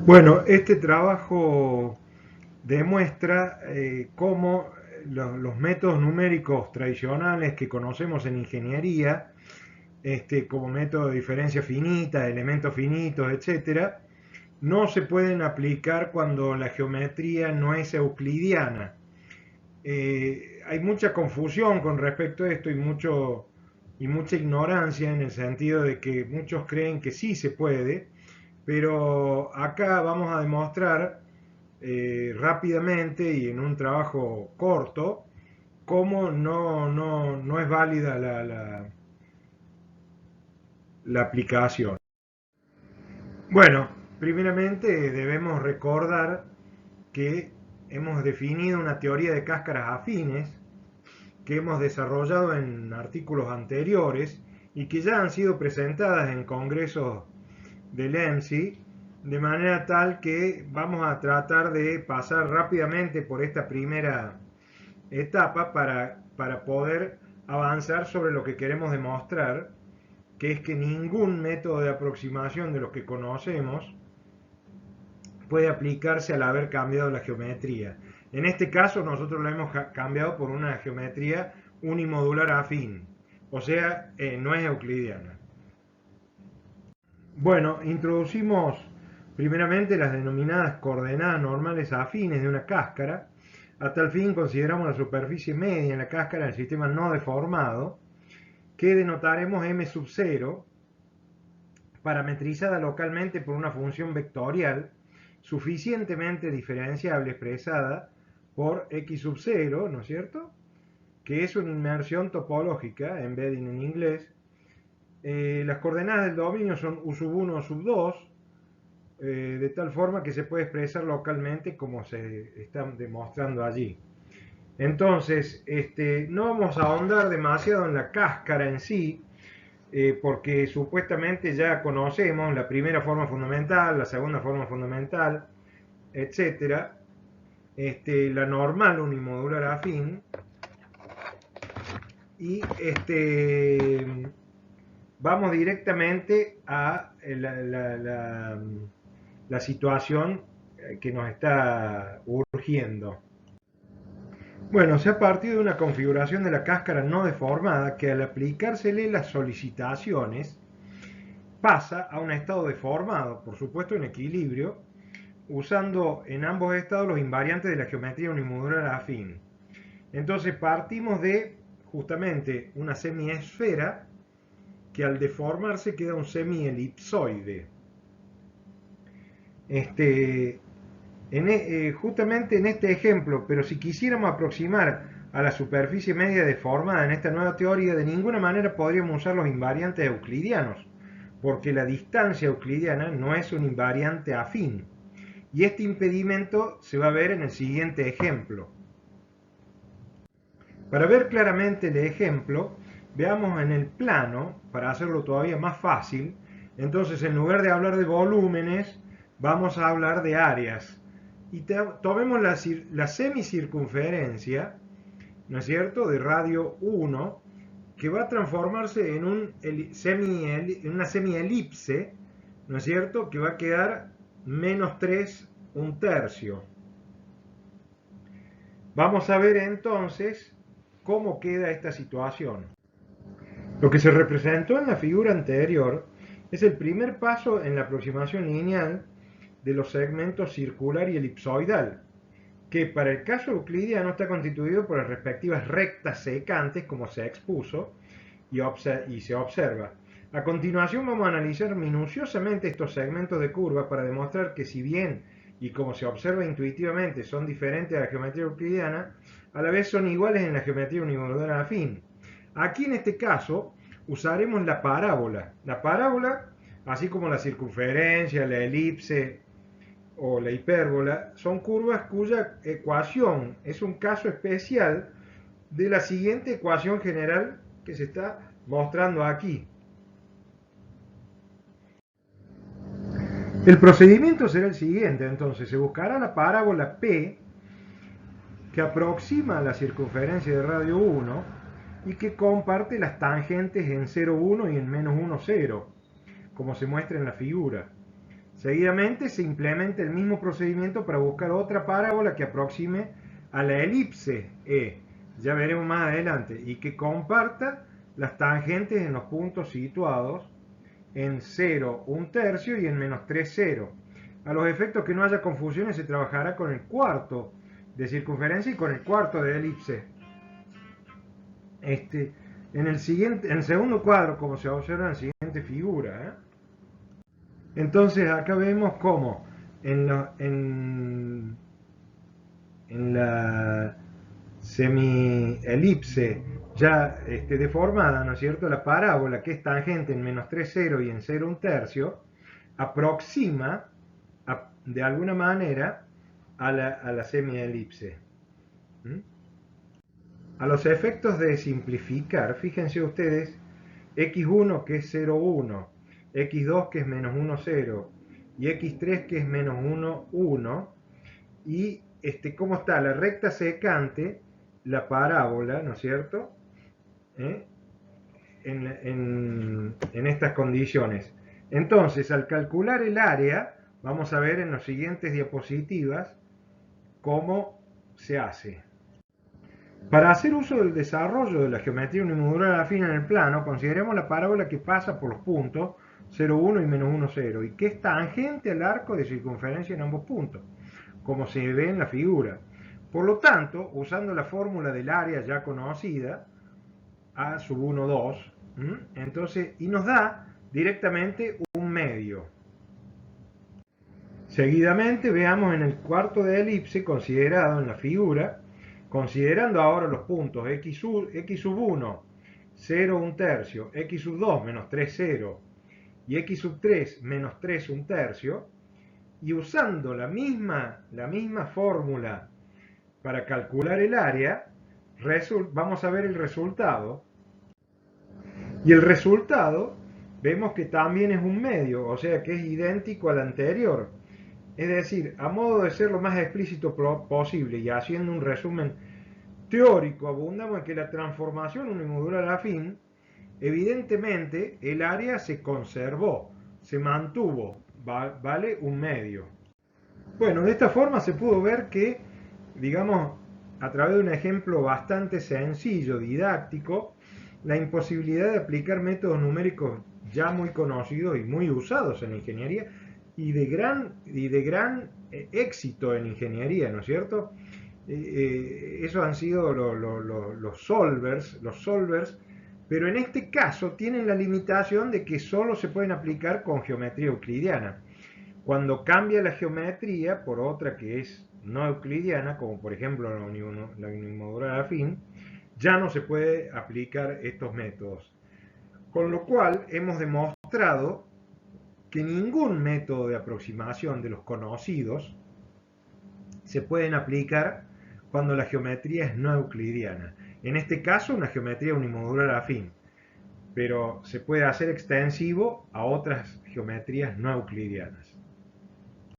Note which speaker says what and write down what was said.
Speaker 1: Bueno, este trabajo demuestra cómo los métodos numéricos tradicionales que conocemos en ingeniería, como método de diferencia finita, elementos finitos, etcétera, no se pueden aplicar cuando la geometría no es euclidiana. Hay mucha confusión con respecto a esto y mucha ignorancia en el sentido de que muchos creen que sí se puede, pero acá vamos a demostrar rápidamente y en un trabajo corto cómo no es válida la aplicación. Bueno, primeramente debemos recordar que hemos definido una teoría de cáscaras afines que hemos desarrollado en artículos anteriores y que ya han sido presentadas en congresos del EMSI, de manera tal que vamos a tratar de pasar rápidamente por esta primera etapa para poder avanzar sobre lo que queremos demostrar, que es que ningún método de aproximación de los que conocemos puede aplicarse al haber cambiado la geometría. En este caso nosotros la hemos cambiado por una geometría unimodular afín, o sea, no es euclidiana. Bueno, introducimos primeramente las denominadas coordenadas normales afines de una cáscara. A tal fin consideramos la superficie media en la cáscara del sistema no deformado, que denotaremos m sub 0, parametrizada localmente por una función vectorial suficientemente diferenciable expresada por x sub 0, ¿no es cierto? Que es una inmersión topológica, embedding en inglés. Las coordenadas del dominio son u sub 1 o sub 2, de tal forma que se puede expresar localmente como se está demostrando allí. Entonces, no vamos a ahondar demasiado en la cáscara en sí, porque supuestamente ya conocemos la primera forma fundamental, la segunda forma fundamental, etcétera. La normal unimodular afín y vamos directamente a la situación que nos está urgiendo. Bueno, se ha partido de una configuración de la cáscara no deformada que al aplicársele las solicitaciones pasa a un estado deformado, por supuesto en equilibrio, usando en ambos estados los invariantes de la geometría unimodular afín. Entonces partimos de justamente una semiesfera que al deformarse queda un semielipsoide. Justamente en este ejemplo, pero si quisiéramos aproximar a la superficie media deformada en esta nueva teoría, de ninguna manera podríamos usar los invariantes euclidianos, porque la distancia euclidiana no es un invariante afín. Y este impedimento se va a ver en el siguiente ejemplo. Para ver claramente el ejemplo, veamos en el plano, para hacerlo todavía más fácil. Entonces, en lugar de hablar de volúmenes, vamos a hablar de áreas. Y tomemos la semicircunferencia, ¿no es cierto?, de radio 1, que va a transformarse en una semielipse, ¿no es cierto?, que va a quedar menos 3 un tercio. Vamos a ver entonces cómo queda esta situación. Lo que se representó en la figura anterior es el primer paso en la aproximación lineal de los segmentos circular y elipsoidal, que para el caso euclidiano está constituido por las respectivas rectas secantes, como se expuso y se observa. A continuación vamos a analizar minuciosamente estos segmentos de curva para demostrar que si bien y como se observa intuitivamente son diferentes a la geometría euclidiana, a la vez son iguales en la geometría unimodular afín. Aquí en este caso usaremos la parábola. La parábola, así como la circunferencia, la elipse o la hipérbola, son curvas cuya ecuación es un caso especial de la siguiente ecuación general que se está mostrando aquí. El procedimiento será el siguiente, entonces se buscará la parábola P que aproxima la circunferencia de radio 1 y que comparte las tangentes en 0, 1 y en menos 1, 0, como se muestra en la figura. Seguidamente se implementa el mismo procedimiento para buscar otra parábola que aproxime a la elipse E, ya veremos más adelante, y que comparta las tangentes en los puntos situados en 0, 1/3 y en -3, 0. A los efectos que no haya confusiones se trabajará con el cuarto de circunferencia y con el cuarto de elipse. En el segundo cuadro, como se observa en la siguiente figura, entonces acá vemos cómo en la semielipse ya deformada, ¿no es cierto? La parábola que es tangente en -3, 0 y en 0, 1/3, aproxima de alguna manera a la semielipse. A los efectos de simplificar, fíjense ustedes, x1 que es 0, 1, x2 que es -1, 0 y x3 que es -1, 1, y cómo está la recta secante, la parábola, ¿no es cierto? En estas condiciones. Entonces, al calcular el área, vamos a ver en las siguientes diapositivas cómo se hace. Para hacer uso del desarrollo de la geometría unimodular afín en el plano, consideremos la parábola que pasa por los puntos 0, 1 y -1, 0 y que es tangente al arco de circunferencia en ambos puntos, como se ve en la figura. Por lo tanto, usando la fórmula del área ya conocida, A sub 1, 2, entonces, y nos da directamente un medio. Seguidamente veamos en el cuarto de elipse considerado en la figura, considerando ahora los puntos x sub 1, 0, 1/3, x sub 2, -3, 0 y x sub 3, -3, 1/3, y usando la misma fórmula para calcular el área, vamos a ver el resultado. Y el resultado vemos que también es un medio, o sea que es idéntico al anterior. Es decir, a modo de ser lo más explícito posible y haciendo un resumen teórico, abundamos en que la transformación unimodular afín, evidentemente el área se conservó, se mantuvo, vale un medio. Bueno, de esta forma se pudo ver que, digamos, a través de un ejemplo bastante sencillo, didáctico, la imposibilidad de aplicar métodos numéricos ya muy conocidos y muy usados en la ingeniería y de gran éxito en ingeniería, ¿no es cierto? Esos han sido los solvers, pero en este caso tienen la limitación de que solo se pueden aplicar con geometría euclidiana. Cuando cambia la geometría por otra que es no euclidiana, como por ejemplo la unimodular afín, ya no se puede aplicar estos métodos. Con lo cual hemos demostrado que ningún método de aproximación de los conocidos se pueden aplicar cuando la geometría es no euclidiana. En este caso, una geometría unimodular afín, pero se puede hacer extensivo a otras geometrías no euclidianas.